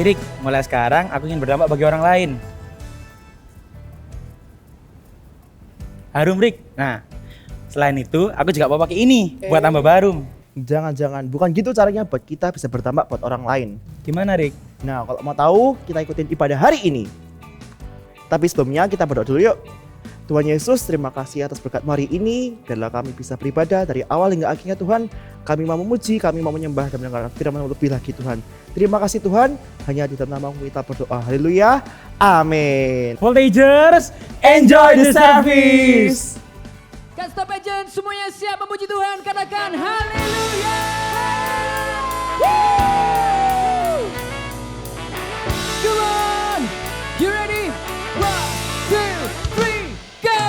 Rick, mulai sekarang aku ingin berdampak bagi orang lain. Harum Rick. Nah, selain itu aku juga mau pakai ini buat tambah harum. Jangan, bukan gitu caranya buat kita bisa berdampak buat orang lain. Gimana Rick? Nah, kalau mau tahu, kita ikutin ibadah hari ini. Tapi sebelumnya kita berdoa dulu yuk. Tuhan Yesus, terima kasih atas berkat hari ini. Biarlah kami bisa beribadah dari awal hingga akhirnya Tuhan. Kami mau memuji, kami mau menyembah dan mendengarkan firman lebih lagi Tuhan. Terima kasih Tuhan, hanya di dalam nama-Mu kita berdoa. Haleluya, amin. Voltagers, enjoy the service! Kan stop agent semuanya siap memuji Tuhan, katakan haleluya. Come on, you ready? 1, 2, 3, go!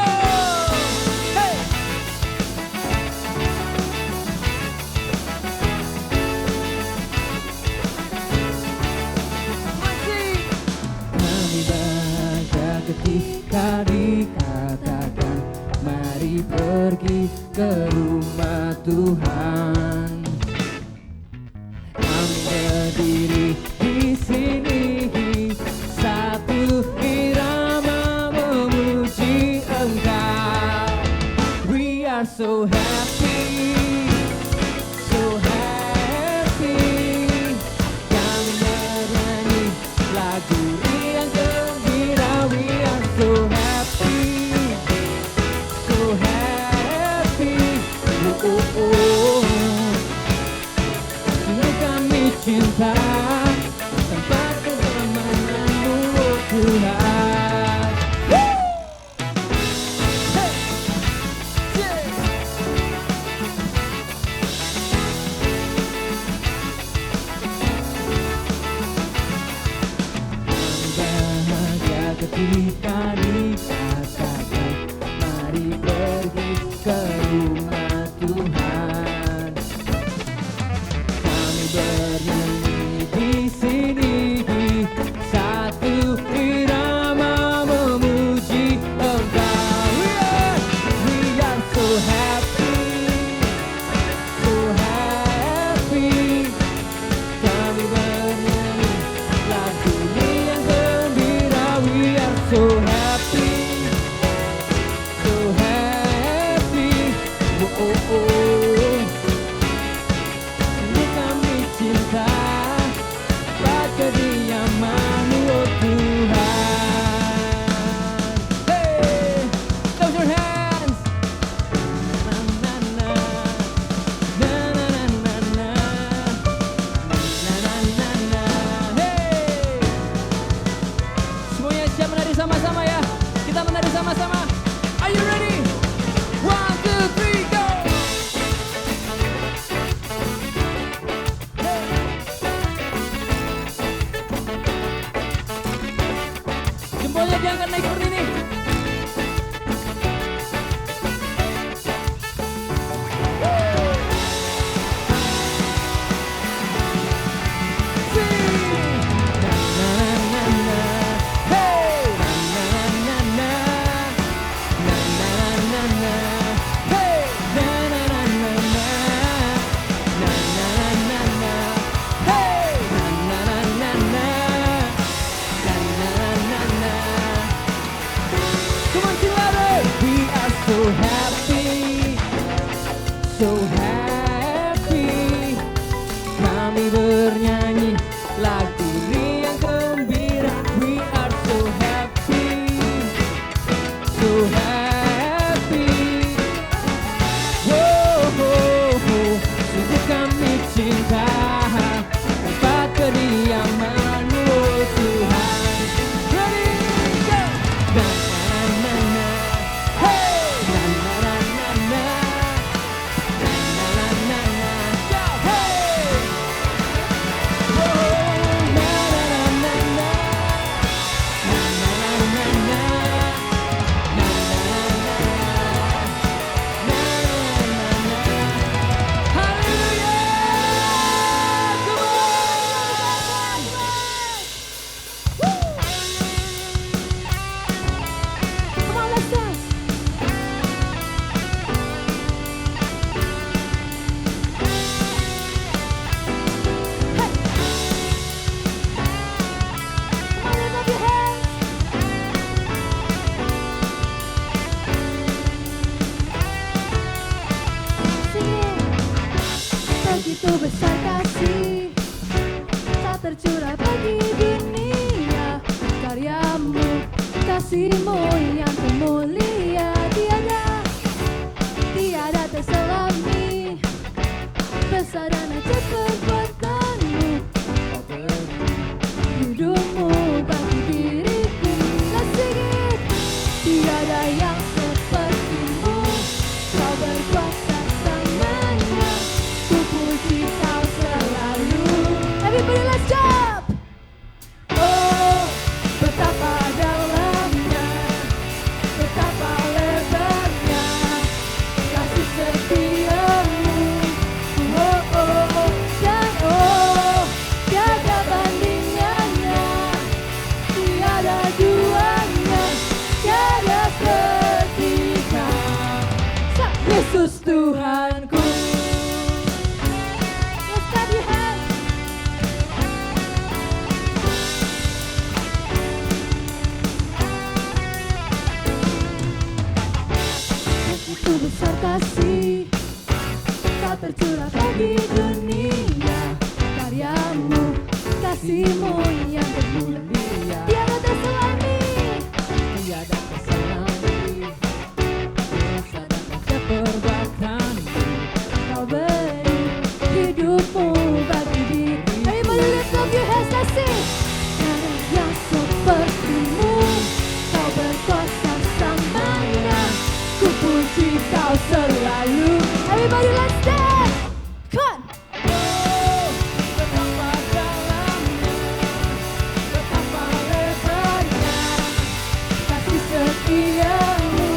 Hey! Masih. Kami bahagia ketika dikatakan mari pergi ke rumah Tuhan. Kami berdiri di sini satu irama memuji Engkau. We are so happy, so happy. Kami menyanyi lagu yang gembira. We are so happy. So happy, oh oh oh. Sungguh kami cinta tempat kenyamanan-Mu, oh Tuhan. Hey, yeah. Begitu besar kasih tak tercurah bagi dunia. Karyamu, kasihmu yang termulia, tiada terselami. Besar dan ajaib perbuatanmu, hidupmu bagi diriku. Kasih tiada yang sepertimu. Kau berkuasa selamanya, ku puji kau selalu. Everybody let's jump! Oh, betapa dalamnya, betapa lebarnya kasih setiamu. Oh, oh, oh, dan oh, tiada bandingannya, tiada duanya, tiada seketika. Yesus Tuhanku. Let's clap your hands. Begitu besar kasih tak tercurah bagi dunia. Karyamu, kasihmu yang termulia, tiada terselami, tiada terselami. Besar dan ajaib perbuatanmu, kau beri hidupmu bagi diri. Everybody lift up your hands, let's sing. Tiada yang sepertimu, kau berkuasa selamanya, ku puji kau selalu. Everybody let's dance. Come on. Oh, betapa dalamnya, betapa lebarnya kasih setiamu.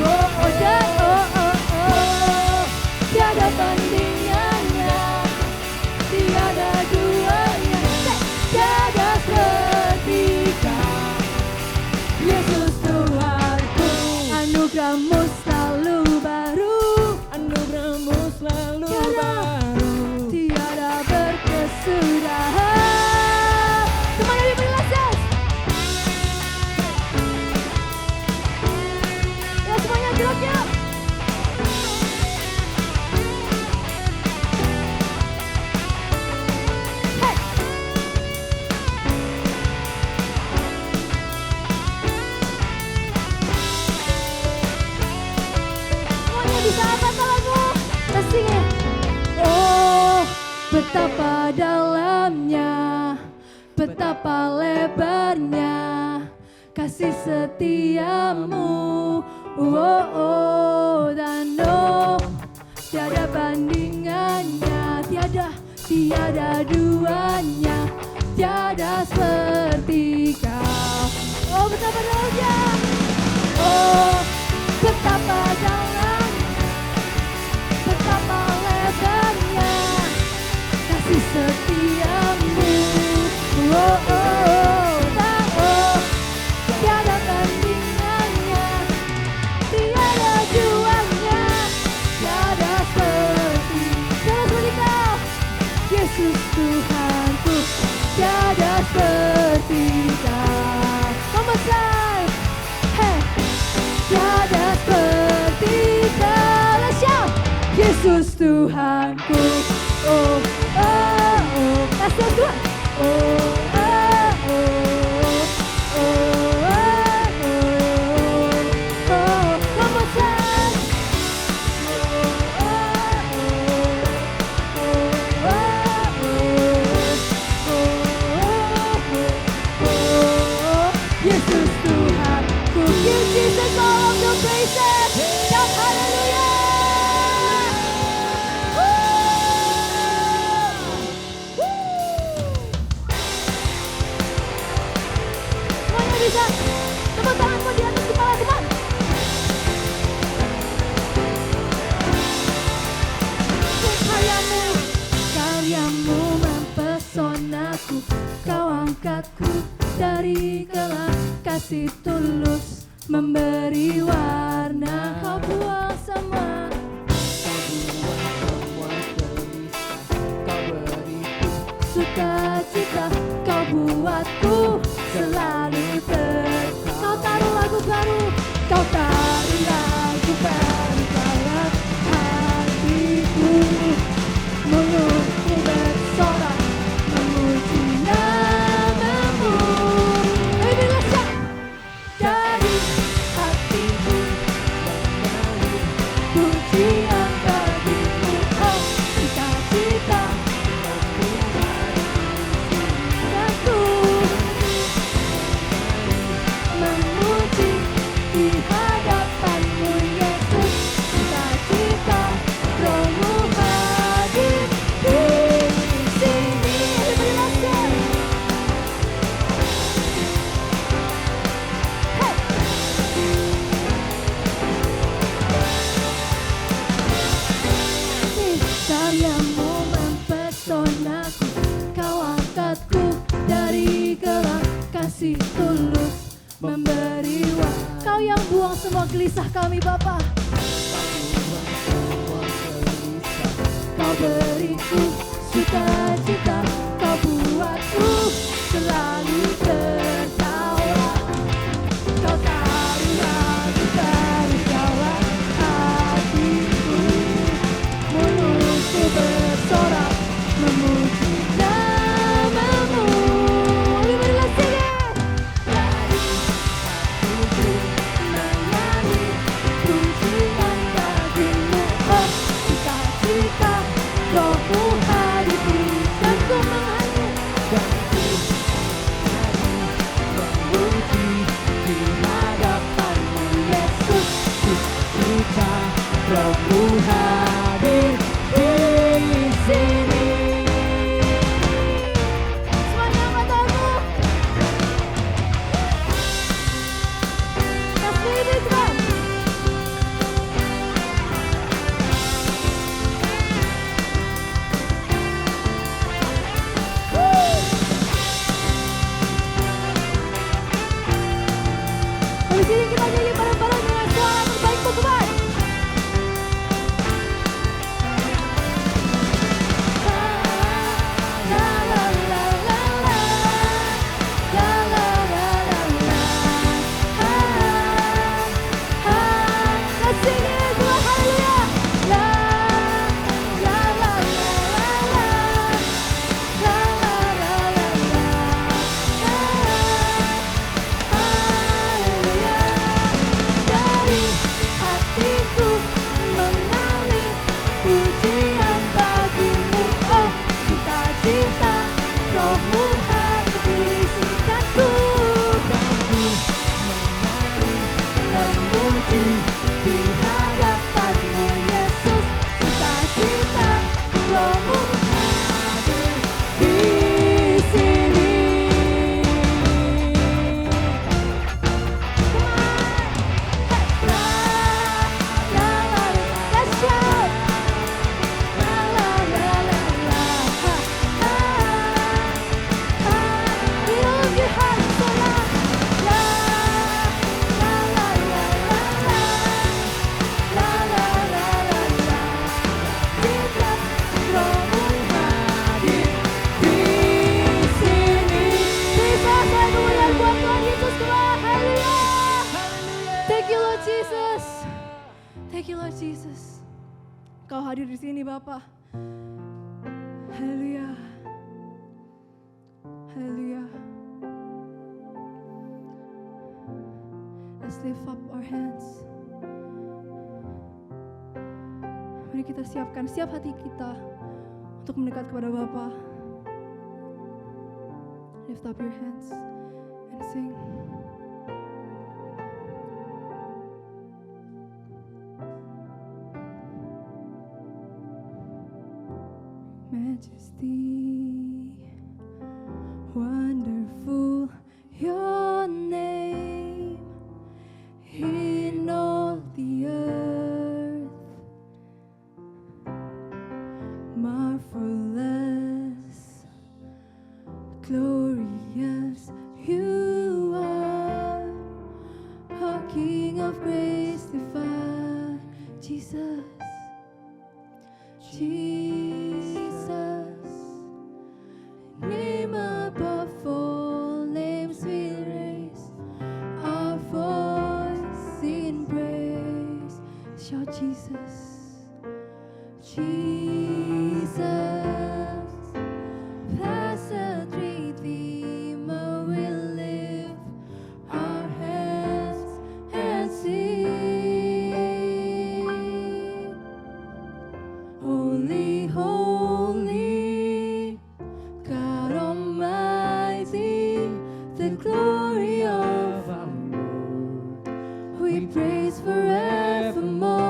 Oh, oh, dan oh, oh, oh, tiada bandingannya, tiada duanya, tiada seketika. Yesus Tuhanku, anugerahmu selalu baru, anugerahmu selalu baru, tiada berkesudahan. Come on everybody, let's dance. Ya semuanya geraknya. Hey. Semuanya bisa angkat tanganmu. Let's sing it. Oh, betapa dalamnya, betapa lebarnya kasih setiamu. Oh, oh, dan oh, tiada bandingannya, tiada duanya, tiada seperti kau. Oh, betapa dalamnya. Oh, betapa dalamnya, betapa lebarnya kasih setiamu. Oh, oh, dan oh, tiada bandingannya, tiada duanya, tiada seperti kau. Yesus Tuhanku, tiada seperti kau. Membesar, hey, tiada seperti kau. Let's shout. Yesus Tuhanku, oh, oh, oh, kasih Tuhan. Oh, oh, oh, oh, oh, oh, oh, membesar. Yesus Tuhan, ku give Jesus all of the praises. Shout hallelujah. Semuanya bisa. Tepuk tanganmu di atas kepala, teman. Karyamu mempesonaku, kau angkatku dari gelap, kasih tulus memberi warna. Kau buang semua, kau beriku sukacita, kau buatku selalu kau taruh lagu baru, kau taruh lagu baru dalam hatiku. hadapanmu Yesus. Sukacita Rohmu hadir di sini. Everybody let's sing. Karyamu mempesonaku, kau angkatku dari gelap, kasih tulus memberi Kau yang buang semua gelisah kami Bapa. Kau beriku sukacita, kau buatku selalu tertawa. Kau taruh lagu jawab hatiku, mulutku bersorak memuji namamu. Everybody let's sing it. Menyanyi pujian bagimu, oh sukacita Rohmu hadir di dan ku menyanyi memuji di hadapanmu Yesus. Sukacita Rohmu hadir di sini. Semuanya angkat tanganmu. Let's play this one. Habis ini kita nyanyi bareng-bareng dengan suara terbaik Pokemon. La la la la la, la la la la la, let's sing it, Lord, hallelujah. La la la la la la, la la la la la, hallelujah. Dari hatiku mengalir pujian bagimu, oh sukacita Rohmu hadir di sini. Dan ku memuji di hadapanmu Yesus. Sukacita Rohmu hadir di sini. La la la, let's shout. La la la la la, we love your heart so loud. La la la la la la, la la la la la. Kita Rohmu hadir di sini. Bisa saya kemuliaan buat Tuhan Yesus Tuhan. Haleluya. Thank you Lord Jesus. Thank you Lord Jesus. Kau hadir di sini Bapa. Haleluya. Haleluya. Let's lift up our hands. Mari kita siapkan siap hati kita untuk mendekat kepada Bapa. Lift up your hands and sing. Majesty, wonderful your name in all the earth, marvelous, glorious you are, our King of grace divine, Jesus. Jesus, name above all names we raise our voice in praise. Shout Jesus, Jesus, blessed Redeemer, we lift our hands and sing. Holy, holy, God Almighty, the glory of our Lord. We praise forevermore.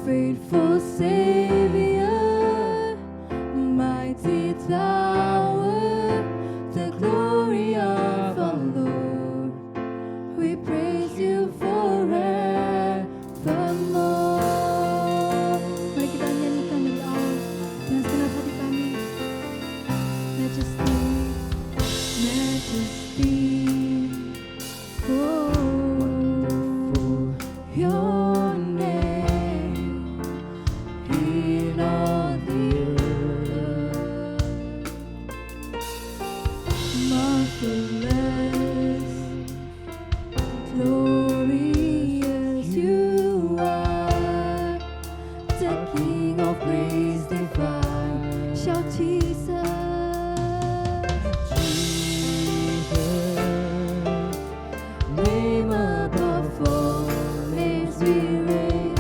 Faithful Savior, mighty tower, the glory of our Lord. We praise you forevermore. Mari kita nyanyikan dari awal dengan segenap hati kami. Majesty, Majesty, oh, your name in all the earth, marvelous, glorious you are, the King of grace divine. Shout Jesus. Name above all names, we raise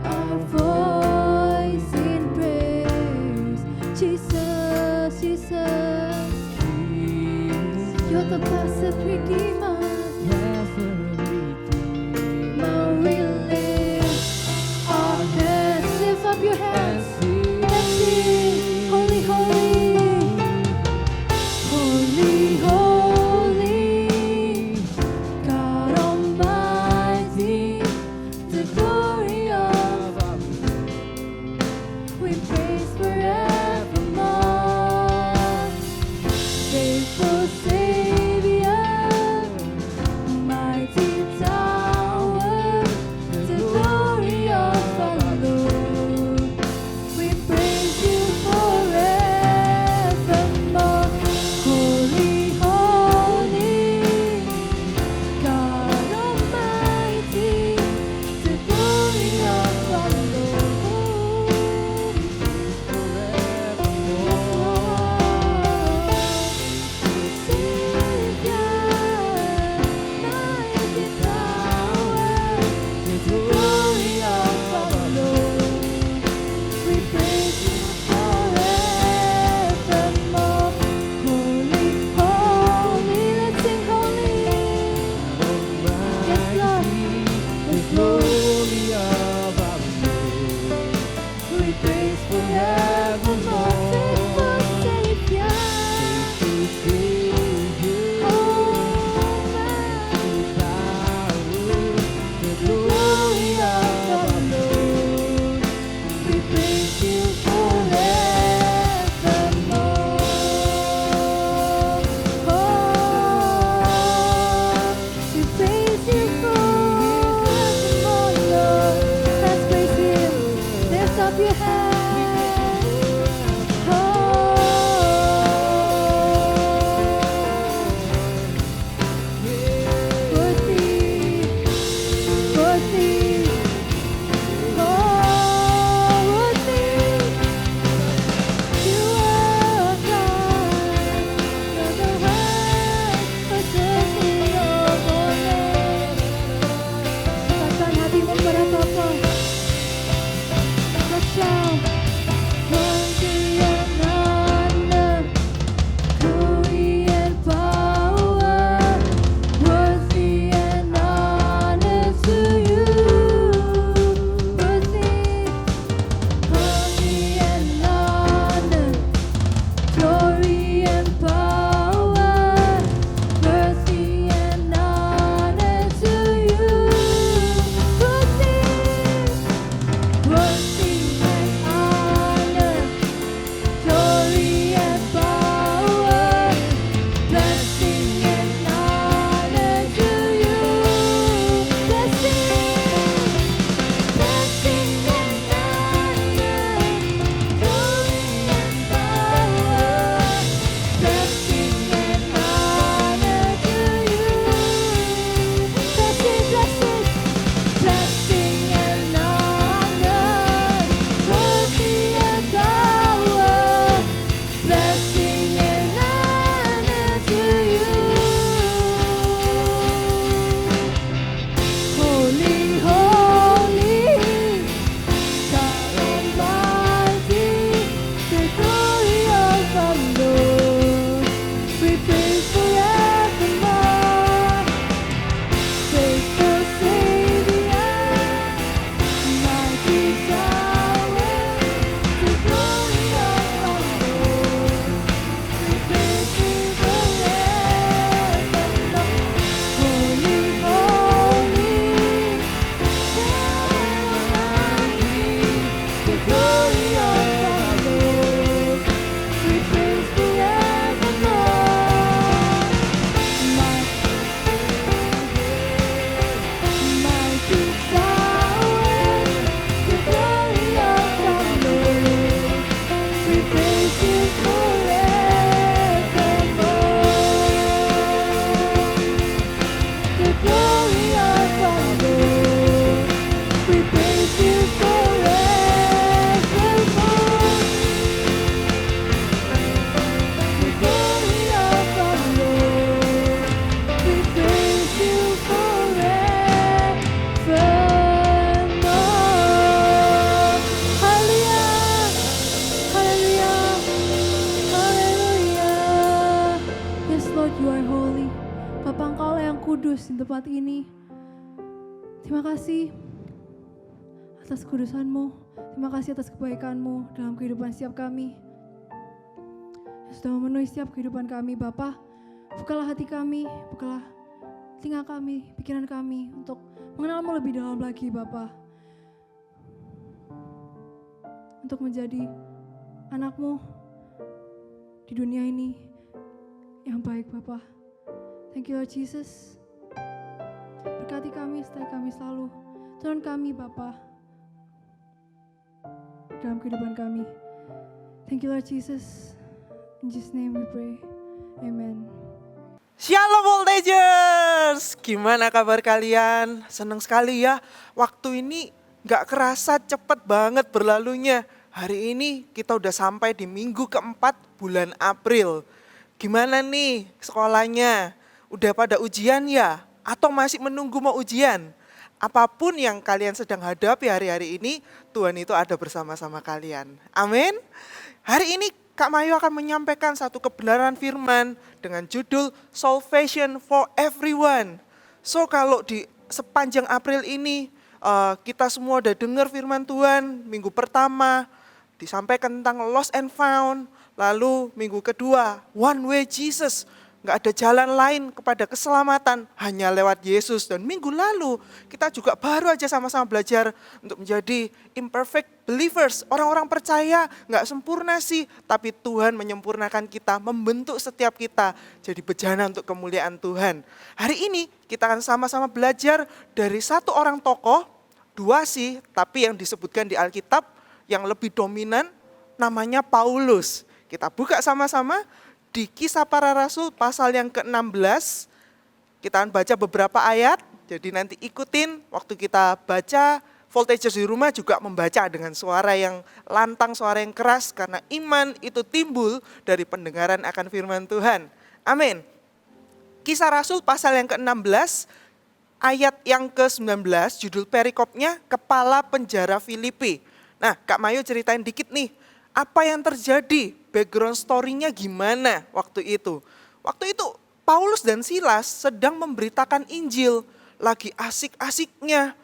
our voice in praise. Jesus, Jesus, you're the blessed Redeemer. Now we lift our hands, lift up your hands, and sing, holy, holy, holy, holy, God Almighty, the glory of our we praise forevermore. Faithful Savior, mighty tower, the glory of our Lord. We praise you forevermore. Holy, holy, God Almighty, the glory of our Lord. Savior, mighty tower, the glory of our Lord. We praise you forevermore. Holy, holy, let's sing holy. Yes, Lord, yes, glory of our Lord. We praise forevermore. Faithful Savior, oh the glory of our Lord. We praise you forevermore. Oh, we praise you forevermore, Lord. Let's praise him. Lift up your hands. Oh, worthy, worthy, oh, worthy. You are God, you're the one worthy of all name. Dekatkan hatimu kepada Bapa. Let's shout. tempat ini. Terima kasih atas kudusan-Mu. Terima kasih atas kebaikan-Mu dalam kehidupan setiap kami. Yang sudah memenuhi setiap kehidupan kami, Bapa. Bukalah hati kami, bukalah telinga kami, pikiran kami untuk mengenal-Mu lebih dalam lagi, Bapa. Untuk menjadi anak-Mu di dunia ini yang baik, Bapa. Thank you, Lord Jesus. Berkati kami, sertai kami selalu. Tuhan kami, Bapa, dalam kehidupan kami. Thank you, Lord Jesus. In Jesus' name we pray. Amen. Shalom Voltagers, gimana kabar kalian? Senang sekali ya, waktu ini gak kerasa cepet banget berlalunya. Hari ini kita udah sampai di minggu keempat bulan April. Gimana nih sekolahnya? Udah pada ujian ya? Atau masih menunggu mau ujian? Apapun yang kalian sedang hadapi hari-hari ini, Tuhan itu ada bersama-sama kalian. Amin. Hari ini Kak Mayu akan menyampaikan satu kebenaran firman dengan judul Salvation for Everyone. So kalau di sepanjang April ini kita semua udah dengar firman Tuhan. Minggu pertama disampaikan tentang lost and found. Lalu minggu kedua one way Jesus. Nggak ada jalan lain kepada keselamatan, hanya lewat Yesus. Dan minggu lalu kita juga baru aja sama-sama belajar untuk menjadi imperfect believers. Orang-orang percaya nggak sempurna sih, tapi Tuhan menyempurnakan kita, membentuk setiap kita jadi bejana untuk kemuliaan Tuhan. Hari ini kita akan sama-sama belajar dari satu orang tokoh, dua sih, tapi yang disebutkan di Alkitab yang lebih dominan namanya Paulus. Kita buka sama-sama di Kisah Para Rasul pasal yang ke-16, kita akan baca beberapa ayat, jadi nanti ikutin waktu kita baca, Voltagers di rumah juga membaca dengan suara yang lantang, suara yang keras, karena iman itu timbul dari pendengaran akan firman Tuhan. Amin. Kisah Rasul pasal yang ke-16, ayat yang ke-19, judul perikopnya, Kepala Penjara Filipi. Nah, Kak Mayu ceritain dikit nih, apa yang terjadi, background story-nya gimana waktu itu. Waktu itu Paulus dan Silas sedang memberitakan Injil, lagi asik-asiknya.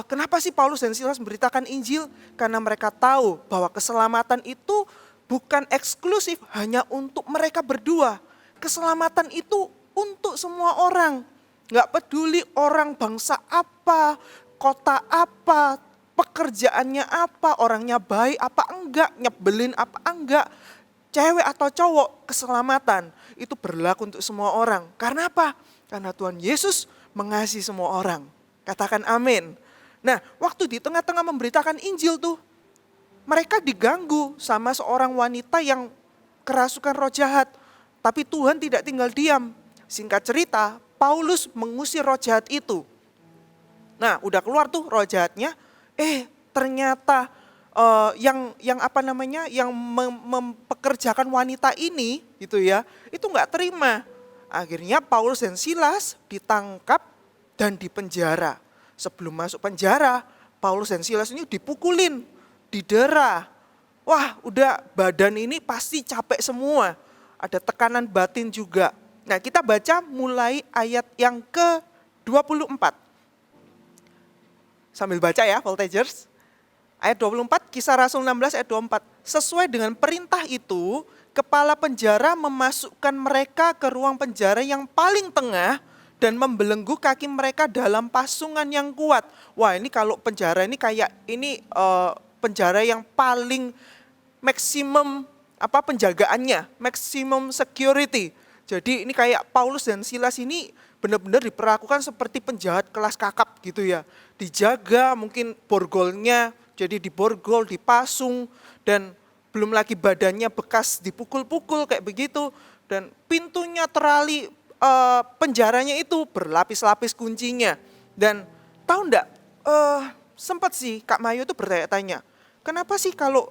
Kenapa sih Paulus dan Silas memberitakan Injil? Karena mereka tahu bahwa keselamatan itu bukan eksklusif hanya untuk mereka berdua. Keselamatan itu untuk semua orang. Gak peduli orang bangsa apa, kota apa, pekerjaannya apa, orangnya baik apa enggak, nyebelin apa enggak, cewek atau cowok, keselamatan itu berlaku untuk semua orang. Karena apa? Karena Tuhan Yesus mengasihi semua orang. Katakan amin. Nah, waktu di tengah-tengah memberitakan Injil tuh, mereka diganggu sama seorang wanita yang kerasukan roh jahat. Tapi Tuhan tidak tinggal diam. Singkat cerita, Paulus mengusir roh jahat itu. Nah, udah keluar tuh roh jahatnya. Ternyata yang mempekerjakan wanita ini gitu ya, itu nggak terima. Akhirnya Paulus dan Silas ditangkap dan dipenjara. Sebelum masuk penjara, Paulus dan Silas ini dipukulin, didera. Wah, udah badan ini pasti capek semua. Ada tekanan batin juga. Nah, kita baca mulai ayat yang ke-24. Sambil baca ya, Voltagers. Ayat 24, Kisah Rasul 16 ayat 24. Sesuai dengan perintah itu, kepala penjara memasukkan mereka ke ruang penjara yang paling tengah dan membelenggu kaki mereka dalam pasungan yang kuat. Wah, ini kalau penjara ini kayak ini penjara yang paling maksimum penjagaannya, maksimum security. Jadi ini kayak Paulus dan Silas ini benar-benar diperlakukan seperti penjahat kelas kakap gitu ya. Dijaga mungkin borgolnya, jadi diborgol, dipasung, dan belum lagi badannya bekas dipukul-pukul kayak begitu. Dan pintunya terali penjaranya itu berlapis-lapis kuncinya. Dan tahu enggak, sempat sih Kak Mayu tuh bertanya-tanya, kenapa sih kalau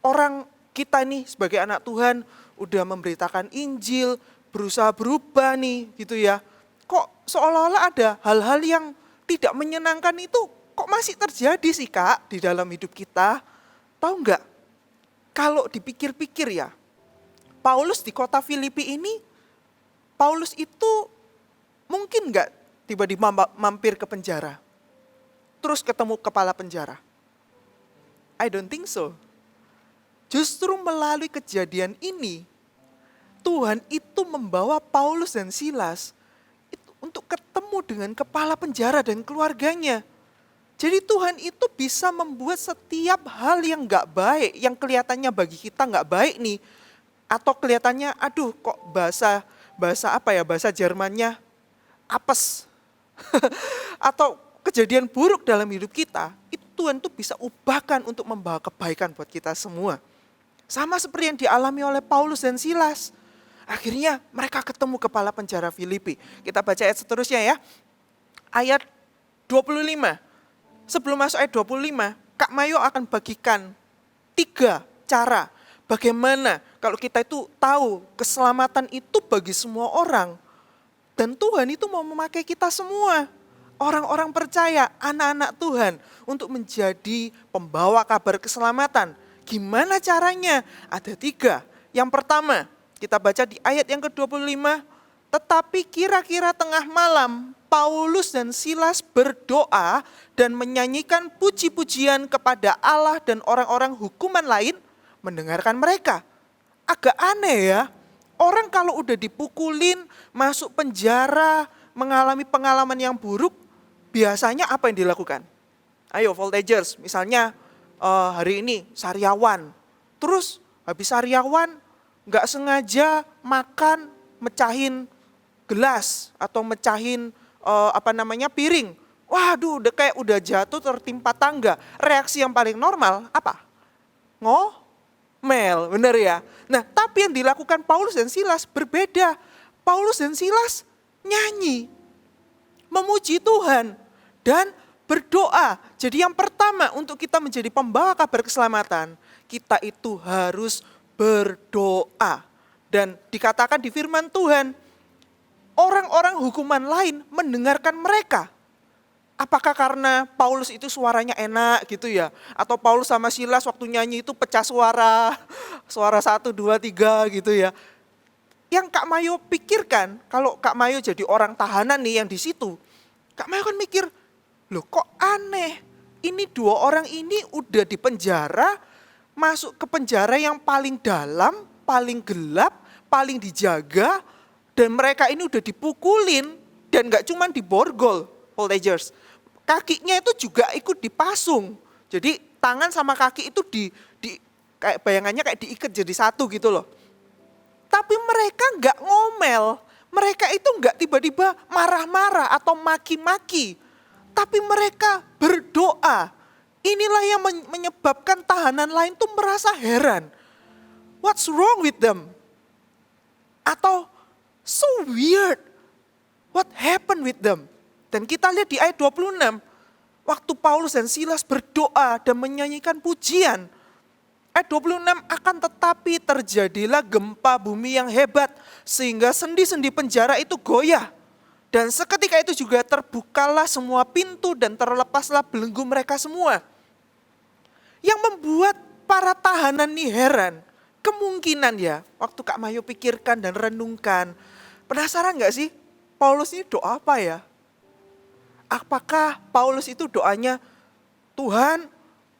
orang kita nih sebagai anak Tuhan udah memberitakan Injil, berusaha berubah nih gitu ya, kok seolah-olah ada hal-hal yang tidak menyenangkan itu kok masih terjadi sih Kak di dalam hidup kita? Tahu enggak? Kalau dipikir-pikir ya, Paulus di kota Filipi ini, Paulus itu mungkin nggak tiba-tiba mampir ke penjara, terus ketemu kepala penjara? I don't think so. Justru melalui kejadian ini, Tuhan itu membawa Paulus dan Silas itu untuk ketemu dengan kepala penjara dan keluarganya. Jadi Tuhan itu bisa membuat setiap hal yang nggak baik, yang kelihatannya bagi kita nggak baik nih, atau kelihatannya, aduh kok bahasa Jermannya apes, atau kejadian buruk dalam hidup kita, itu Tuhan tuh bisa ubahkan untuk membawa kebaikan buat kita semua. Sama seperti yang dialami oleh Paulus dan Silas. Akhirnya mereka ketemu kepala penjara Filipi. Kita baca ayat seterusnya ya. Ayat 25. Sebelum masuk ayat 25, Kak Mayo akan bagikan 3 cara bagaimana kalau kita itu tahu keselamatan itu bagi semua orang. Dan Tuhan itu mau memakai kita semua. Orang-orang percaya, anak-anak Tuhan untuk menjadi pembawa kabar keselamatan. Gimana caranya? Ada 3. Yang pertama, kita baca di ayat yang ke-25. Tetapi kira-kira tengah malam, Paulus dan Silas berdoa dan menyanyikan puji-pujian kepada Allah, dan orang-orang hukuman lain mendengarkan mereka. Agak aneh ya, orang kalau udah dipukulin, masuk penjara, mengalami pengalaman yang buruk, biasanya apa yang dilakukan? Ayo voltagers, misalnya hari ini Saryawan, terus habis Saryawan nggak sengaja makan, mecahin gelas atau mecahin piring. Waduh, udah jatuh tertimpa tangga. Reaksi yang paling normal apa? Ngomel, bener ya? Nah, tapi yang dilakukan Paulus dan Silas berbeda. Paulus dan Silas nyanyi, memuji Tuhan, dan berdoa. Jadi yang pertama untuk kita menjadi pembawa kabar keselamatan, kita itu harus berdoa. Dan dikatakan di firman Tuhan, orang-orang hukuman lain mendengarkan mereka. Apakah karena Paulus itu suaranya enak gitu ya? Atau Paulus sama Silas waktu nyanyi itu pecah suara 1, 2, 3 gitu ya? Yang Kak Mayo pikirkan, kalau Kak Mayo jadi orang tahanan nih yang di situ, Kak Mayo kan mikir, loh kok aneh, ini 2 orang ini udah di penjara, masuk ke penjara yang paling dalam, paling gelap, paling dijaga, dan mereka ini udah dipukulin, dan gak cuma diborgol, voltagers, kakinya itu juga ikut dipasung. Jadi tangan sama kaki itu kayak bayangannya kayak diikat jadi satu gitu loh. Tapi mereka gak ngomel, mereka itu gak tiba-tiba marah-marah atau maki-maki. Tapi mereka berdoa. Inilah yang menyebabkan tahanan lain tuh merasa heran. What's wrong with them? Atau so weird. What happened with them? Dan kita lihat di ayat 26. Waktu Paulus dan Silas berdoa dan menyanyikan pujian. Ayat 26, akan tetapi terjadilah gempa bumi yang hebat, sehingga sendi-sendi penjara itu goyah. Dan seketika itu juga terbukalah semua pintu dan terlepaslah belenggu mereka semua. Yang membuat para tahanan ini heran. Kemungkinan ya, waktu Kak Mayo pikirkan dan renungkan. Penasaran gak sih, Paulus ini doa apa ya? Apakah Paulus itu doanya, Tuhan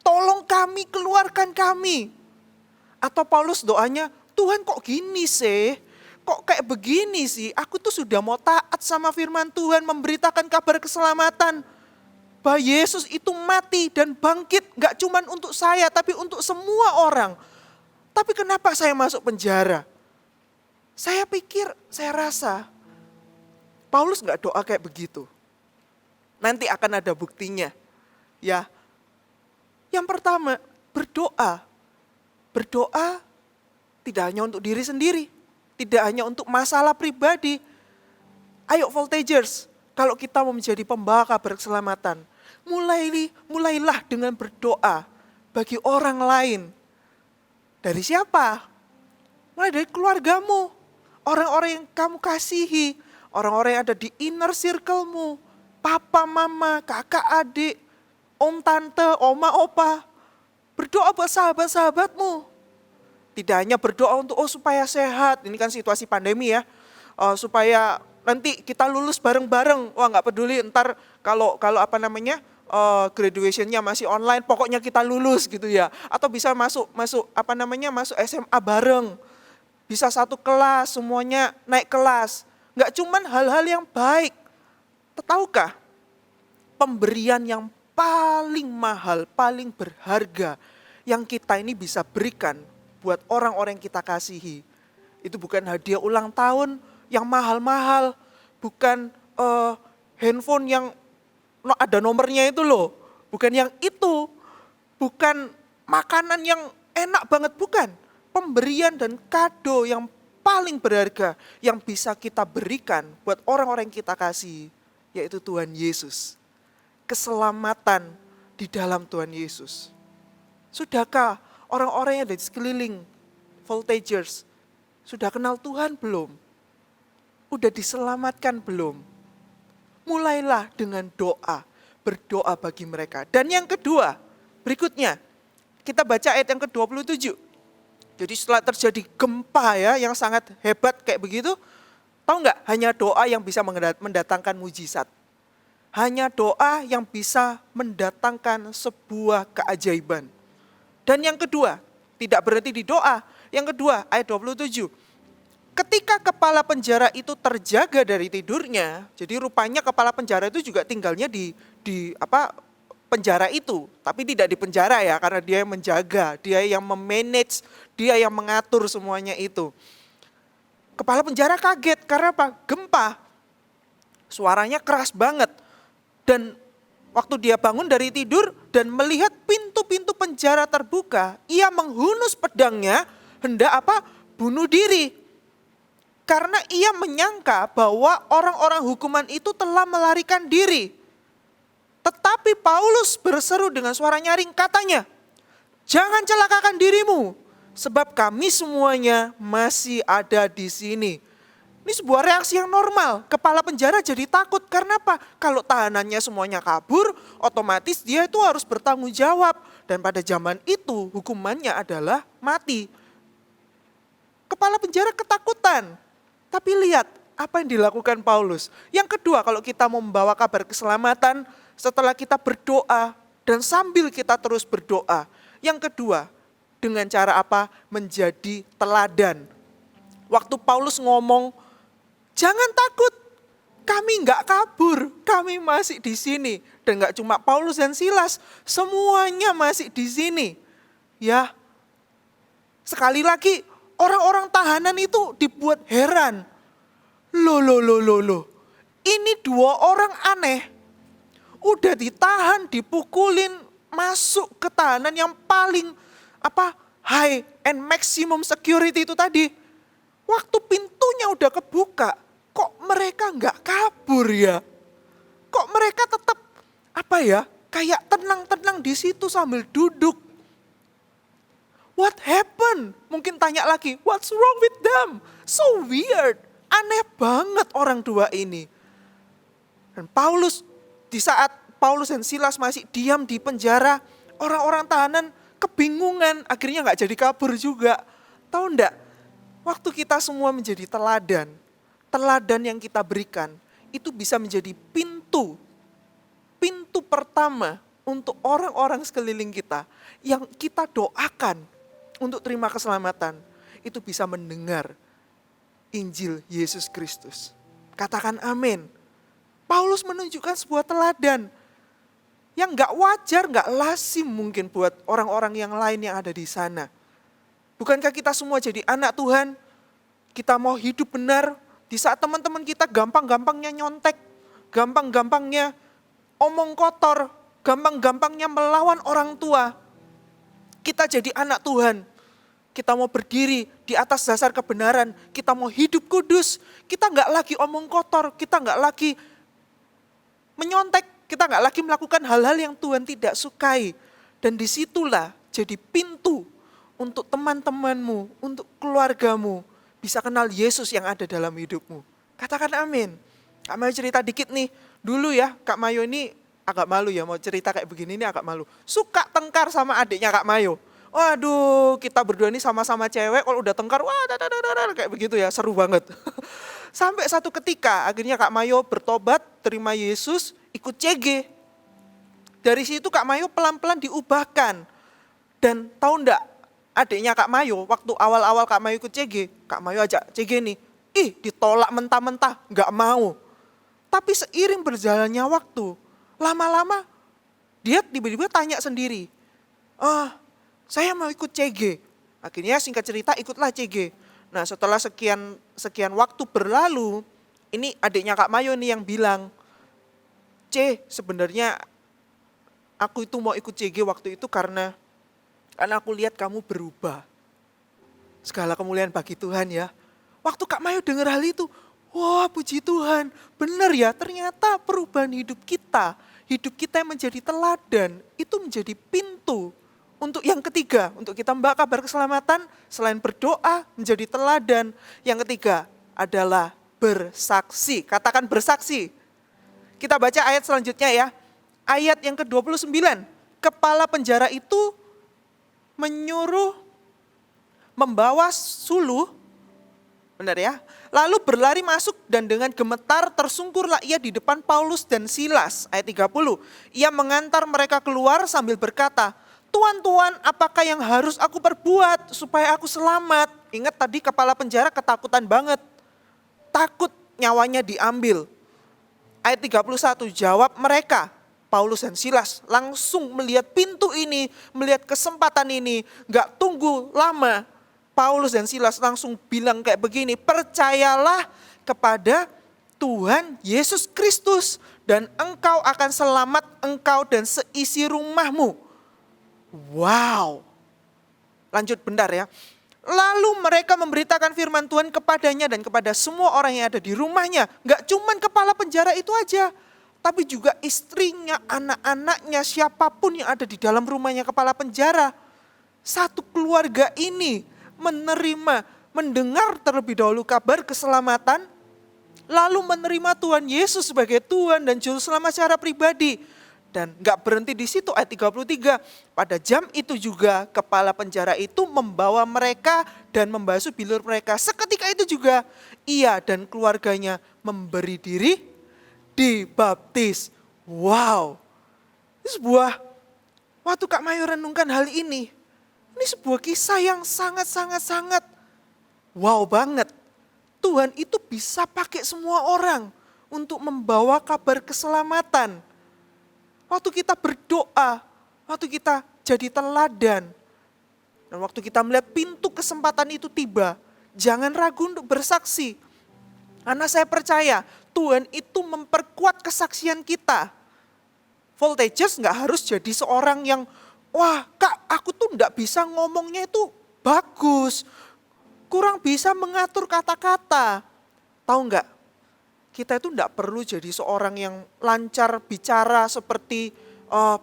tolong kami, keluarkan kami. Atau Paulus doanya, Tuhan kok gini sih? Kok kayak begini sih? Aku tuh sudah mau taat sama firman Tuhan, memberitakan kabar keselamatan. Bahwa Yesus itu mati dan bangkit gak cuma untuk saya, tapi untuk semua orang. Tapi kenapa saya masuk penjara? Saya pikir, saya rasa, Paulus gak doa kayak begitu. Nanti akan ada buktinya. Ya. Yang pertama, berdoa. Berdoa tidak hanya untuk diri sendiri. Tidak hanya untuk masalah pribadi. Ayo voltagers, kalau kita mau menjadi pembawa kabar keselamatan, mulailah dengan berdoa bagi orang lain. Dari siapa? Mulai dari keluargamu, orang-orang yang kamu kasihi, orang-orang yang ada di inner circle-mu, papa, mama, kakak, adik, om, tante, oma, opa. Berdoa buat sahabat-sahabatmu. Tidak hanya berdoa untuk supaya sehat, ini kan situasi pandemi ya, supaya nanti kita lulus bareng-bareng. Wah nggak peduli ntar kalau graduationnya masih online, pokoknya kita lulus gitu ya. Atau bisa masuk SMA bareng. Bisa satu kelas, semuanya naik kelas. Nggak cuman hal-hal yang baik. Tahukah, pemberian yang paling mahal, paling berharga yang kita ini bisa berikan buat orang-orang yang kita kasihi. Itu bukan hadiah ulang tahun yang mahal-mahal, bukan handphone yang ada nomornya itu loh, bukan yang itu, bukan makanan yang enak banget, bukan. Pemberian dan kado yang paling berharga yang bisa kita berikan buat orang-orang yang kita kasihi, yaitu Tuhan Yesus. Keselamatan di dalam Tuhan Yesus. Sudahkah orang-orang yang ada di sekeliling Voltagers sudah kenal Tuhan belum? Udah diselamatkan belum? Mulailah dengan doa, berdoa bagi mereka. Dan yang kedua, berikutnya, kita baca ayat yang ke-27. Jadi setelah terjadi gempa ya yang sangat hebat kayak begitu, tahu nggak? Hanya doa yang bisa mendatangkan mujizat. Hanya doa yang bisa mendatangkan sebuah keajaiban. Dan yang kedua, tidak berhenti di doa. Yang kedua, ayat 27. Ketika kepala penjara itu terjaga dari tidurnya, jadi rupanya kepala penjara itu juga tinggalnya di penjara itu, tapi tidak di penjara ya, karena dia yang menjaga, dia yang memanage, dia yang mengatur semuanya itu. Kepala penjara kaget karena apa? Gempa. Suaranya keras banget. Dan waktu dia bangun dari tidur dan melihat pintu-pintu penjara terbuka, ia menghunus pedangnya hendak bunuh diri. Karena ia menyangka bahwa orang-orang hukuman itu telah melarikan diri. Tetapi Paulus berseru dengan suara nyaring, katanya, "Jangan celakakan dirimu, sebab kami semuanya masih ada di sini." Ini sebuah reaksi yang normal. Kepala penjara jadi takut. Karena apa? Kalau tahanannya semuanya kabur, otomatis dia itu harus bertanggung jawab. Dan pada zaman itu hukumannya adalah mati. Kepala penjara ketakutan. Tapi lihat apa yang dilakukan Paulus. Yang kedua, kalau kita mau membawa kabar keselamatan, setelah kita berdoa dan sambil kita terus berdoa. Yang kedua, dengan cara apa? Menjadi teladan. Waktu Paulus ngomong, "Jangan takut, kami nggak kabur, kami masih di sini." Dan nggak cuma Paulus dan Silas, semuanya masih di sini. Ya, sekali lagi orang-orang tahanan itu dibuat heran. Loh. Ini dua orang aneh. Udah ditahan, dipukulin, masuk ke tahanan yang paling high and maximum security itu tadi. Waktu pintunya udah kebuka, kok mereka nggak kabur ya? Kok mereka tetap kayak tenang-tenang di situ sambil duduk? What happened? Mungkin tanya lagi, what's wrong with them? So weird, aneh banget orang dua ini. Dan di saat Paulus dan Silas masih diam di penjara, orang-orang tahanan kebingungan, akhirnya nggak jadi kabur juga. Tahu enggak? Waktu kita semua menjadi teladan yang kita berikan, itu bisa menjadi pintu pertama untuk orang-orang sekeliling kita yang kita doakan untuk terima keselamatan, itu bisa mendengar Injil Yesus Kristus. Katakan amin. Paulus menunjukkan sebuah teladan yang gak wajar, gak lazim mungkin buat orang-orang yang lain yang ada di sana. Bukankah kita semua jadi anak Tuhan? Kita mau hidup benar di saat teman-teman kita gampang-gampangnya nyontek, gampang-gampangnya omong kotor, gampang-gampangnya melawan orang tua. Kita jadi anak Tuhan. Kita mau berdiri di atas dasar kebenaran. Kita mau hidup kudus. Kita nggak lagi omong kotor. Kita nggak lagi menyontek. Kita nggak lagi melakukan hal-hal yang Tuhan tidak sukai. Dan disitulah jadi pintu untuk teman-temanmu, untuk keluargamu. Bisa kenal Yesus yang ada dalam hidupmu. Katakan amin. Kak Mayo cerita dikit nih. Dulu ya Kak Mayo ini agak malu ya, mau cerita kayak begini ini agak malu. Suka tengkar sama adiknya Kak Mayo. Waduh, kita berdua ini sama-sama cewek, kalau udah tengkar, wah kayak begitu ya, seru banget. Sampai satu ketika akhirnya Kak Mayo bertobat, terima Yesus, ikut CG. Dari situ Kak Mayo pelan-pelan diubahkan. Dan tahu enggak, adiknya Kak Mayo, waktu awal-awal Kak Mayo ikut CG, Kak Mayo ajak CG nih, ditolak mentah-mentah, enggak mau. Tapi seiring berjalannya waktu, lama-lama dia tiba-tiba tanya sendiri, saya mau ikut CG. Akhirnya singkat cerita ikutlah CG. Nah setelah sekian waktu berlalu, ini adiknya Kak Mayo nih yang bilang, sebenarnya aku itu mau ikut CG waktu itu karena aku lihat kamu berubah. Segala kemuliaan bagi Tuhan ya. Waktu Kak Mayo dengar hal itu, wah puji Tuhan, benar ya, ternyata perubahan hidup kita yang menjadi teladan, itu menjadi pintu untuk yang ketiga, untuk kita membawa kabar keselamatan, selain berdoa menjadi teladan. Yang ketiga adalah bersaksi, katakan bersaksi. Kita baca ayat selanjutnya ya, ayat yang ke-29, kepala penjara itu menyuruh membawa suluh, benar ya, lalu berlari masuk dan dengan gemetar tersungkurlah ia di depan Paulus dan Silas. Ayat 30, ia mengantar mereka keluar sambil berkata, Tuan, apakah yang harus aku perbuat supaya aku selamat? Ingat tadi kepala penjara ketakutan banget. Takut nyawanya diambil. Ayat 31, jawab mereka, Paulus dan Silas langsung melihat pintu ini, melihat kesempatan ini. Gak tunggu lama, Paulus dan Silas langsung bilang kayak begini, percayalah kepada Tuhan Yesus Kristus dan engkau akan selamat, engkau dan seisi rumahmu. Wow, lanjut bentar ya. Lalu mereka memberitakan firman Tuhan kepadanya dan kepada semua orang yang ada di rumahnya. Gak cuman kepala penjara itu aja, tapi juga istrinya, anak-anaknya, siapapun yang ada di dalam rumahnya kepala penjara. Satu keluarga ini mendengar terlebih dahulu kabar keselamatan, lalu menerima Tuhan Yesus sebagai Tuhan dan Juru Selamat secara pribadi. Dan gak berhenti di situ, ayat 33. Pada jam itu juga kepala penjara itu membawa mereka dan membasuh bilur mereka. Seketika itu juga ia dan keluarganya memberi diri dibaptis. Wow. Ini waktu Kak Mayo renungkan hal ini sebuah kisah yang sangat wow banget. Tuhan itu bisa pakai semua orang untuk membawa kabar keselamatan. Waktu kita berdoa, waktu kita jadi teladan, dan waktu kita melihat pintu kesempatan itu tiba, jangan ragu untuk bersaksi. Karena saya percaya Tuhan itu memperkuat kesaksian kita. Voltagers gak harus jadi seorang yang, wah Kak aku tuh gak bisa ngomongnya itu bagus, kurang bisa mengatur kata-kata. Tahu gak? Kita itu tidak perlu jadi seorang yang lancar bicara seperti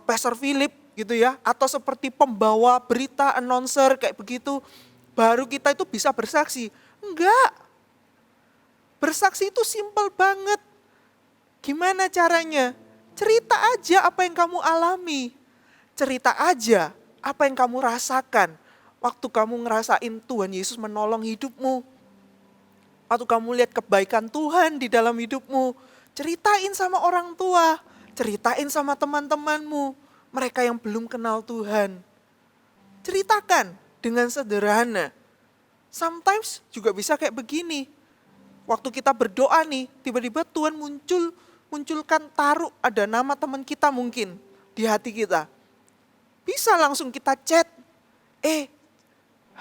Pastor Philip gitu ya. Atau seperti pembawa berita, announcer kayak begitu. Baru kita itu bisa bersaksi. Enggak. Bersaksi itu simpel banget. Gimana caranya? Cerita aja apa yang kamu alami. Cerita aja apa yang kamu rasakan. Waktu kamu ngerasain Tuhan Yesus menolong hidupmu. Waktu kamu lihat kebaikan Tuhan di dalam hidupmu, ceritain sama orang tua, ceritain sama teman-temanmu, mereka yang belum kenal Tuhan. Ceritakan dengan sederhana. Sometimes juga bisa kayak begini. Waktu kita berdoa nih, tiba-tiba Tuhan munculkan taruh ada nama teman kita mungkin di hati kita. Bisa langsung kita chat,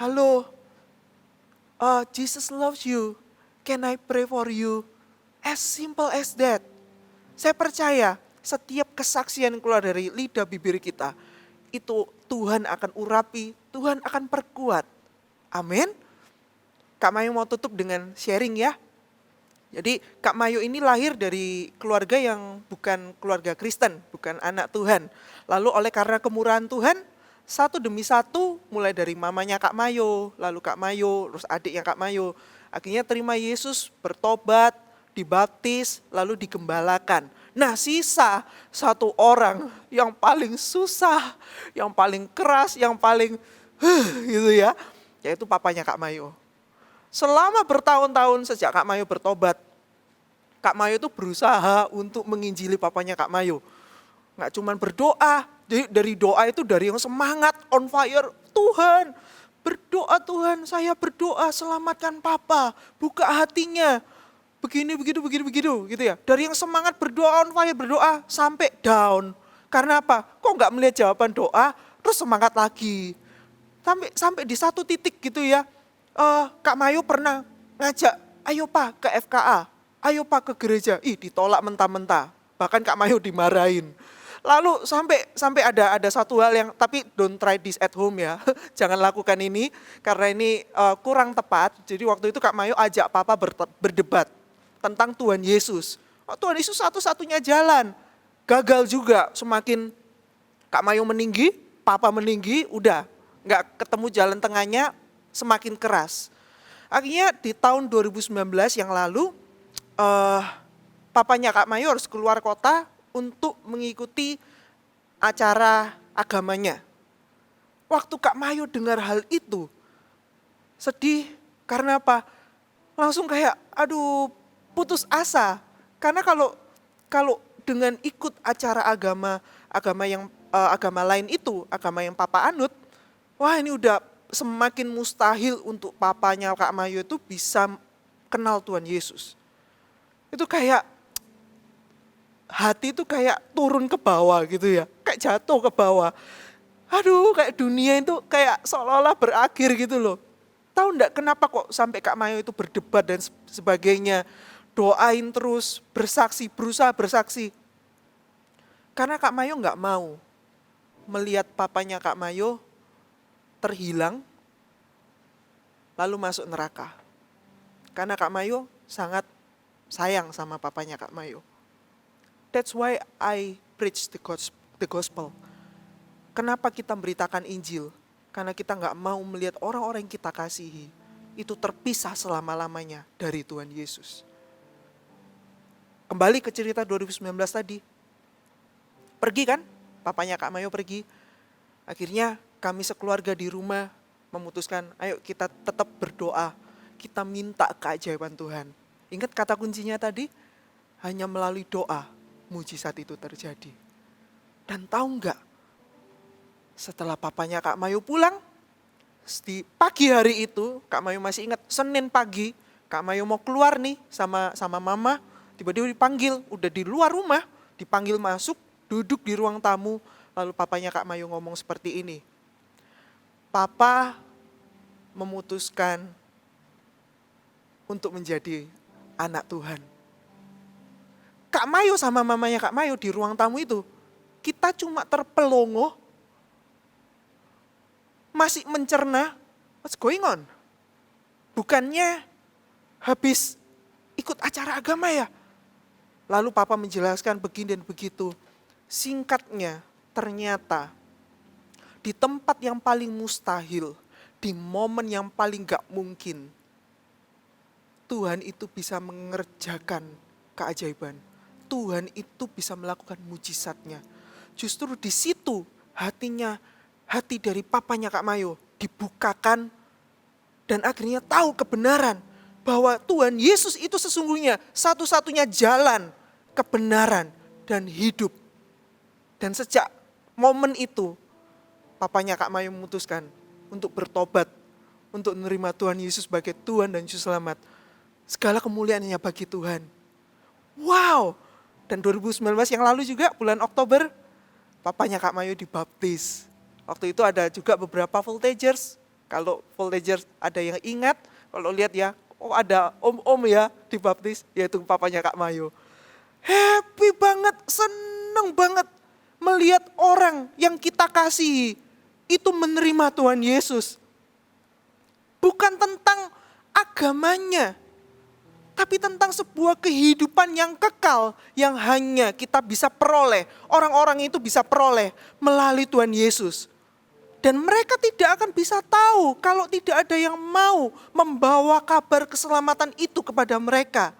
halo, Jesus loves you. Can I pray for you? As simple as that. Saya percaya setiap kesaksian yang keluar dari lidah bibir kita, itu Tuhan akan urapi, Tuhan akan perkuat. Amin. Kak Mayo mau tutup dengan sharing ya. Jadi Kak Mayo ini lahir dari keluarga yang bukan keluarga Kristen, bukan anak Tuhan. Lalu oleh karena kemurahan Tuhan, satu demi satu, mulai dari mamanya Kak Mayo, lalu Kak Mayo, terus adiknya Kak Mayo, akhirnya terima Yesus, bertobat, dibaptis, lalu digembalakan. Nah sisa satu orang yang paling susah, yang paling keras, yang paling gitu ya, yaitu papanya Kak Mayo. Selama bertahun-tahun sejak Kak Mayo bertobat, Kak Mayo itu berusaha untuk menginjili papanya Kak Mayo. Nggak cuman berdoa, jadi dari doa itu dari yang semangat, on fire, Tuhan, berdoa Tuhan, saya berdoa selamatkan papa, buka hatinya, begini, begitu gitu ya. Dari yang semangat berdoa, on fire, berdoa, sampai down. Karena apa? Kok nggak melihat jawaban doa, terus semangat lagi. Sampai di satu titik gitu ya, Kak Mayo pernah ngajak, ayo Pak ke FKA, ayo Pak ke gereja. Ih, ditolak mentah-mentah. Bahkan Kak Mayo dimarahin. Lalu sampai ada satu hal yang, tapi don't try this at home ya. Jangan lakukan ini karena ini kurang tepat. Jadi waktu itu Kak Mayo ajak Papa berdebat tentang Tuhan Yesus. Oh, Tuhan Yesus satu-satunya jalan. Gagal juga, semakin Kak Mayo meninggi, Papa meninggi, udah nggak ketemu jalan tengahnya, semakin keras. Akhirnya di tahun 2019 yang lalu, papanya Kak Mayo harus keluar kota untuk mengikuti acara agamanya. Waktu Kak Mayo dengar hal itu, sedih karena apa? Langsung kayak, aduh, putus asa. Karena kalau dengan ikut acara agama lain itu, agama yang Papa anut, wah ini udah semakin mustahil untuk papanya Kak Mayo itu bisa kenal Tuhan Yesus. Itu kayak hati itu kayak turun ke bawah gitu ya, kayak jatuh ke bawah. Aduh, kayak dunia itu kayak seolah-olah berakhir gitu loh. Tahu enggak kenapa kok sampai Kak Mayo itu berdebat dan sebagainya, doain terus, bersaksi, berusaha bersaksi. Karena Kak Mayo enggak mau melihat papanya Kak Mayo terhilang, lalu masuk neraka. Karena Kak Mayo sangat sayang sama papanya Kak Mayo. That's why I preach the gospel. Kenapa kita memberitakan Injil? Karena kita nggak mau melihat orang-orang yang kita kasihi itu terpisah selama-lamanya dari Tuhan Yesus. Kembali ke cerita 2019 tadi. Pergi kan? Papanya Kak Mayo pergi. Akhirnya kami sekeluarga di rumah memutuskan, ayo kita tetap berdoa. Kita minta keajaiban Tuhan. Ingat kata kuncinya tadi? Hanya melalui doa mujizat itu terjadi. Dan tahu nggak? Setelah papanya Kak Mayo pulang, di pagi hari itu, Kak Mayo masih ingat, Senin pagi, Kak Mayo mau keluar nih sama mama, tiba-tiba dipanggil, udah di luar rumah, dipanggil masuk, duduk di ruang tamu, lalu papanya Kak Mayo ngomong seperti ini, Papa memutuskan untuk menjadi anak Tuhan. Kak Mayo sama mamanya Kak Mayo di ruang tamu itu, kita cuma terpelongo, masih mencerna, what's going on? Bukannya habis ikut acara agama ya? Lalu Papa menjelaskan begini dan begitu. Singkatnya, ternyata di tempat yang paling mustahil, di momen yang paling gak mungkin, Tuhan itu bisa mengerjakan keajaiban. Tuhan itu bisa melakukan mujizatnya. Justru di situ hati dari papanya Kak Mayo dibukakan dan akhirnya tahu kebenaran bahwa Tuhan Yesus itu sesungguhnya satu-satunya jalan, kebenaran, dan hidup. Dan sejak momen itu, papanya Kak Mayo memutuskan untuk bertobat, untuk menerima Tuhan Yesus sebagai Tuhan dan Juru Selamat. Segala kemuliaan hanya bagi Tuhan. Wow! Dan 2019 yang lalu juga bulan Oktober, papanya Kak Mayo dibaptis. Waktu itu ada juga beberapa voltagers. Kalau voltagers ada yang ingat, kalau lihat ya, oh ada om-om ya dibaptis, yaitu papanya Kak Mayo. Happy banget, seneng banget melihat orang yang kita kasihi itu menerima Tuhan Yesus. Bukan tentang agamanya, tapi tentang sebuah kehidupan yang kekal yang hanya kita bisa peroleh. Orang-orang itu bisa peroleh melalui Tuhan Yesus. Dan mereka tidak akan bisa tahu kalau tidak ada yang mau membawa kabar keselamatan itu kepada mereka.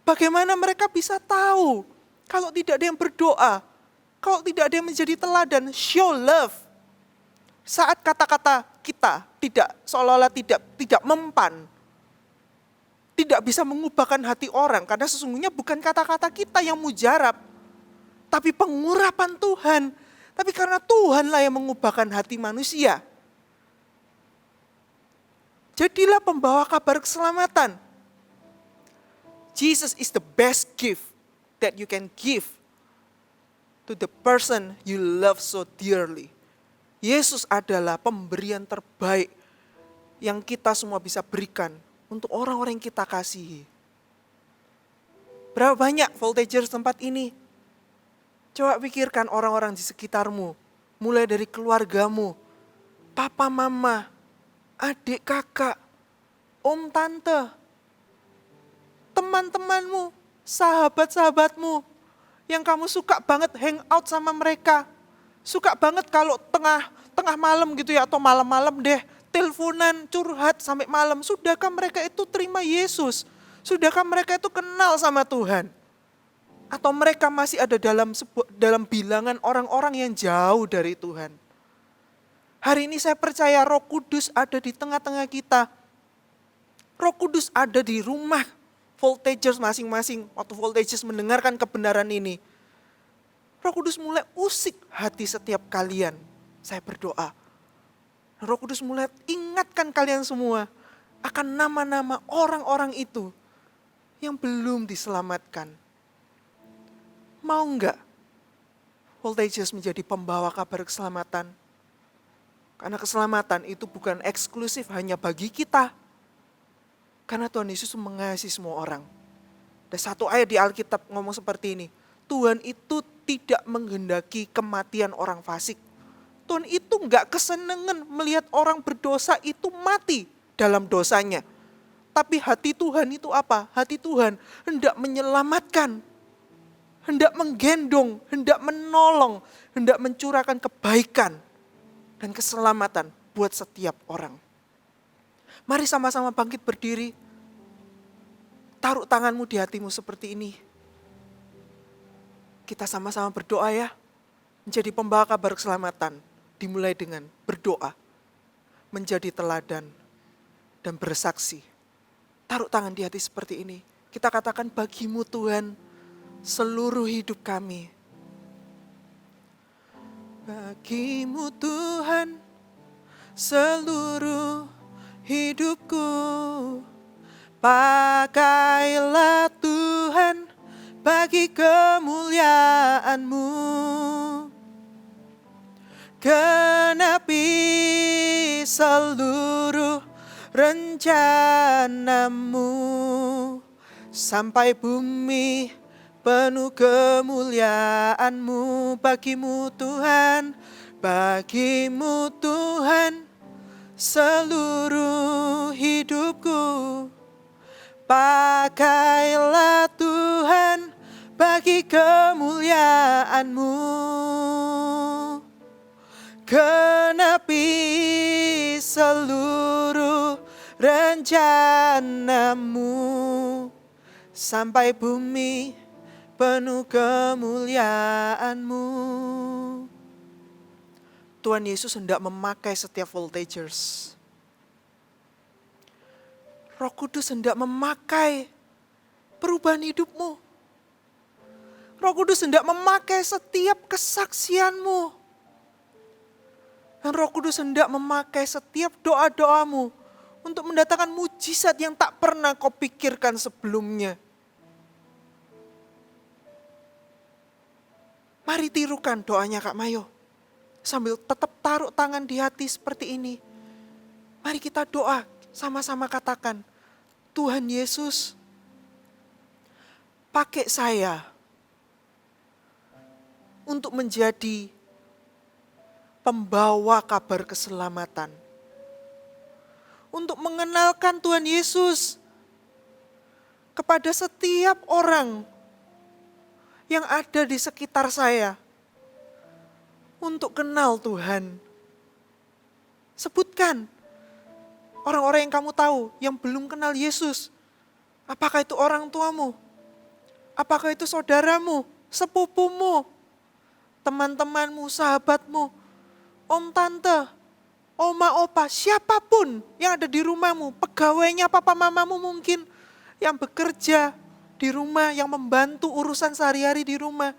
Bagaimana mereka bisa tahu kalau tidak ada yang berdoa, kalau tidak ada yang menjadi teladan, show love. Saat kata-kata kita tidak seolah-olah tidak mempan, tidak bisa mengubahkan hati orang karena sesungguhnya bukan kata-kata kita yang mujarab, tapi pengurapan Tuhan. Tapi karena Tuhanlah yang mengubahkan hati manusia. Jadilah pembawa kabar keselamatan. Jesus is the best gift that you can give to the person you love so dearly. Yesus adalah pemberian terbaik yang kita semua bisa berikan untuk orang-orang yang kita kasihi. Berapa banyak voltagers tempat ini? Coba pikirkan orang-orang di sekitarmu, mulai dari keluargamu, papa mama, adik kakak, om tante, teman-temanmu, sahabat-sahabatmu, yang kamu suka banget hang out sama mereka. Suka banget kalau tengah malam gitu ya, atau malam-malam deh, teleponan, curhat sampai malam. Sudahkah mereka itu terima Yesus? Sudahkah mereka itu kenal sama Tuhan? Atau mereka masih ada dalam bilangan orang-orang yang jauh dari Tuhan? Hari ini saya percaya Roh Kudus ada di tengah-tengah kita. Roh Kudus ada di rumah voltagers masing-masing. Waktu voltagers mendengarkan kebenaran ini, Roh Kudus mulai usik hati setiap kalian. Saya berdoa, Roh Kudus mulai ingatkan kalian semua akan nama-nama orang-orang itu yang belum diselamatkan. Mau enggak voltagers menjadi pembawa kabar keselamatan? Karena keselamatan itu bukan eksklusif hanya bagi kita. Karena Tuhan Yesus mengasihi semua orang. Ada satu ayat di Alkitab ngomong seperti ini. Tuhan itu tidak menghendaki kematian orang fasik. Tuhan itu enggak kesenangan melihat orang berdosa itu mati dalam dosanya. Tapi hati Tuhan itu apa? Hati Tuhan hendak menyelamatkan, hendak menggendong, hendak menolong, hendak mencurahkan kebaikan dan keselamatan buat setiap orang. Mari sama-sama bangkit berdiri. Taruh tanganmu di hatimu seperti ini. Kita sama-sama berdoa ya. Menjadi pembawa kabar keselamatan. Dimulai dengan berdoa. Menjadi teladan dan bersaksi. Taruh tangan di hati seperti ini. Kita katakan, bagimu Tuhan seluruh hidup kami. Bagimu Tuhan seluruh hidupku. Pakailah Tuhan bagi kemuliaan-Mu. Genapi seluruh rencana-Mu sampai bumi penuh kemuliaan-Mu. Bagimu Tuhan, bagimu Tuhan seluruh hidupku. Pakailah Tuhan bagi kemuliaan-Mu. Genapi seluruh rencana-Mu sampai bumi penuh kemuliaan-Mu. Tuhan Yesus hendak memakai setiap voltagers. Roh Kudus hendak memakai perubahan hidupmu. Roh Kudus hendak memakai setiap kesaksianmu. Dan Roh Kudus hendak memakai setiap doa-doamu untuk mendatangkan mujizat yang tak pernah kau pikirkan sebelumnya. Mari tirukan doanya Kak Mayo. Sambil tetap taruh tangan di hati seperti ini. Mari kita doa, sama-sama katakan, Tuhan Yesus, pakai saya untuk menjadi pembawa kabar keselamatan. Untuk mengenalkan Tuhan Yesus kepada setiap orang yang ada di sekitar saya. Untuk kenal Tuhan. Sebutkan orang-orang yang kamu tahu yang belum kenal Yesus. Apakah itu orang tuamu? Apakah itu saudaramu, sepupumu, teman-temanmu, sahabatmu, om tante, oma opa, siapapun yang ada di rumahmu, pegawainya papa mamamu mungkin, yang bekerja di rumah, yang membantu urusan sehari-hari di rumah.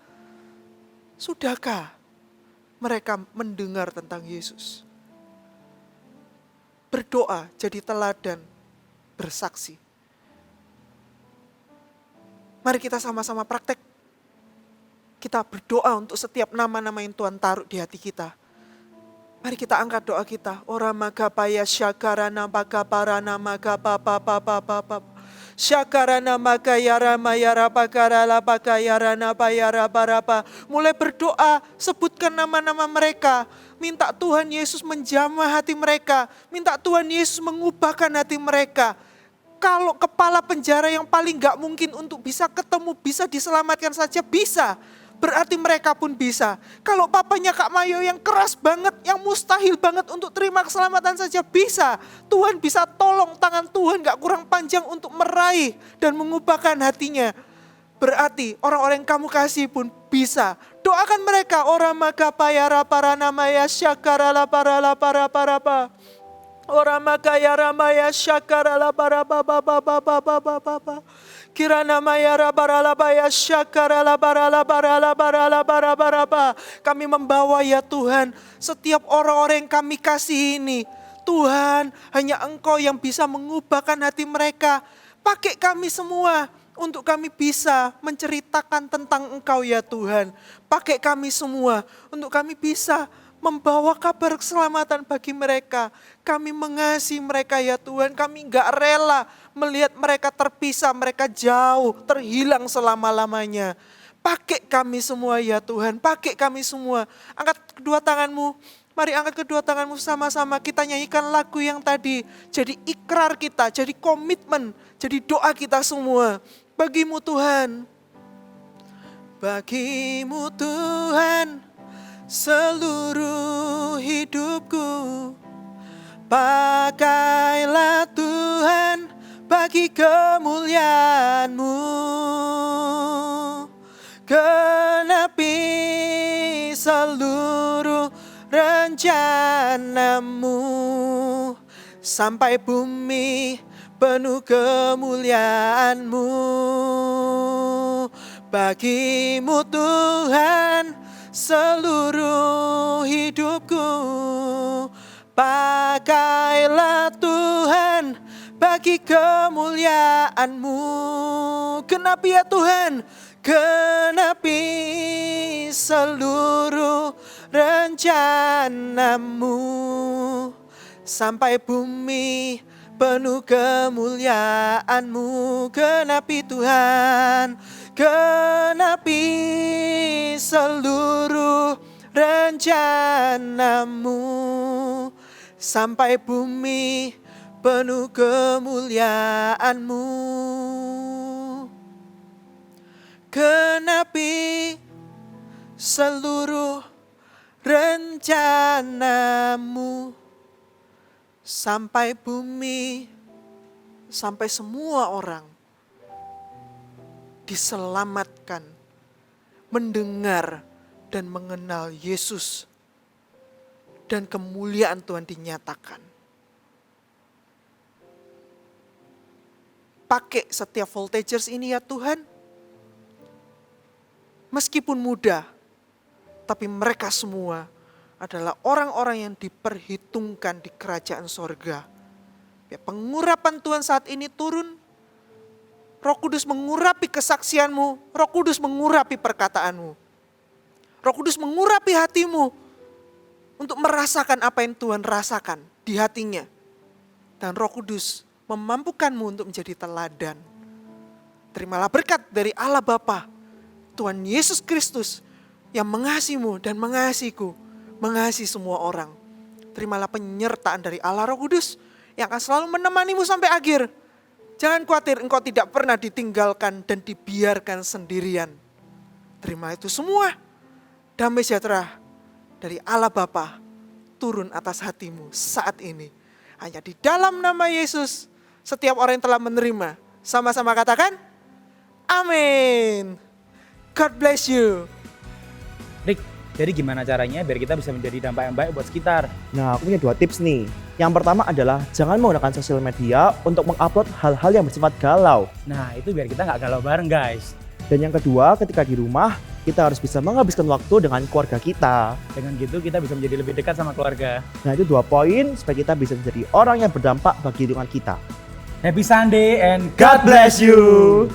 Sudahkah mereka mendengar tentang Yesus? Berdoa, jadi teladan, bersaksi. Mari kita sama-sama praktek. Kita berdoa untuk setiap nama-nama yang Tuhan taruh di hati kita. Mari kita angkat doa kita. Ora magapaya syakarana magaparana magapapapapapap. Syakarana magayara mayara pakara lapakayara napayara barapa. Mulai berdoa, sebutkan nama-nama mereka. Minta Tuhan Yesus menjamah hati mereka. Minta Tuhan Yesus mengubahkan hati mereka. Kalau kepala penjara yang paling gak mungkin untuk bisa ketemu, bisa diselamatkan saja, bisa. Berarti mereka pun bisa. Kalau papanya Kak Mayo yang keras banget, yang mustahil banget untuk terima keselamatan saja bisa. Tuhan bisa tolong, tangan Tuhan gak kurang panjang untuk meraih dan mengubahkan hatinya. Berarti orang-orang yang kamu kasih pun bisa. Doakan mereka. Ora magapayara para namaya syakarala para la para pa. Ora magayara maya syakarala para pa. Kirana mayara barala baya syakarala barala barala barala barala. Kami membawa ya Tuhan setiap orang-orang yang kami kasih ini. Tuhan, hanya Engkau yang bisa mengubahkan hati mereka. Pakai kami semua untuk kami bisa menceritakan tentang Engkau ya Tuhan. Pakai kami semua untuk kami bisa membawa kabar keselamatan bagi mereka. Kami mengasihi mereka ya Tuhan. Kami gak rela melihat mereka terpisah, mereka jauh, terhilang selama-lamanya. Pakai kami semua ya Tuhan, pakai kami semua. Angkat kedua tanganmu, mari angkat kedua tanganmu sama-sama. Kita nyanyikan lagu yang tadi. Jadi ikrar kita, jadi komitmen, jadi doa kita semua. Bagimu Tuhan, bagimu Tuhan, seluruh hidupku. Pakailah Tuhan bagi kemuliaan-Mu. Genapi seluruh rencana-Mu. Sampai bumi penuh kemuliaan-Mu. Bagimu Tuhan seluruh hidupku. Pakailah Tuhan bagi kemuliaan-Mu. Genapi ya Tuhan, genapi seluruh rencana-Mu. Sampai bumi penuh kemuliaan-Mu. Genapi Tuhan, genapi seluruh rencana-Mu. Sampai bumi penuh kemuliaan-Mu. Genapi seluruh rencana-Mu. Sampai bumi, sampai semua orang diselamatkan, mendengar dan mengenal Yesus, dan kemuliaan Tuhan dinyatakan. Pakai setiap voltagers ini ya Tuhan. Meskipun muda, tapi mereka semua adalah orang-orang yang diperhitungkan di kerajaan sorga. Ya, pengurapan Tuhan saat ini turun. Roh Kudus mengurapi kesaksianmu. Roh Kudus mengurapi perkataanmu. Roh Kudus mengurapi hatimu untuk merasakan apa yang Tuhan rasakan di hatinya. Dan Roh Kudus memampukanmu untuk menjadi teladan. Terimalah berkat dari Allah Bapa, Tuhan Yesus Kristus yang mengasihimu dan mengasihiku, mengasihi semua orang. Terimalah penyertaan dari Allah Roh Kudus yang akan selalu menemanimu sampai akhir. Jangan khawatir, engkau tidak pernah ditinggalkan dan dibiarkan sendirian. Terima itu semua. Damai sejahtera dari Allah Bapa turun atas hatimu saat ini. Hanya di dalam nama Yesus, setiap orang yang telah menerima, sama-sama katakan, amin. God bless you. Rick, Jadi gimana caranya biar kita bisa menjadi dampak yang baik buat sekitar? Nah, aku punya 2 tips nih. Yang pertama adalah jangan menggunakan sosial media untuk mengupload hal-hal yang bersifat galau. Nah itu biar kita nggak galau bareng guys. Dan yang kedua, ketika di rumah, kita harus bisa menghabiskan waktu dengan keluarga kita. Dengan gitu kita bisa menjadi lebih dekat sama keluarga. Nah, itu 2 poin supaya kita bisa menjadi orang yang berdampak bagi lingkungan kita. Happy Sunday and God bless you!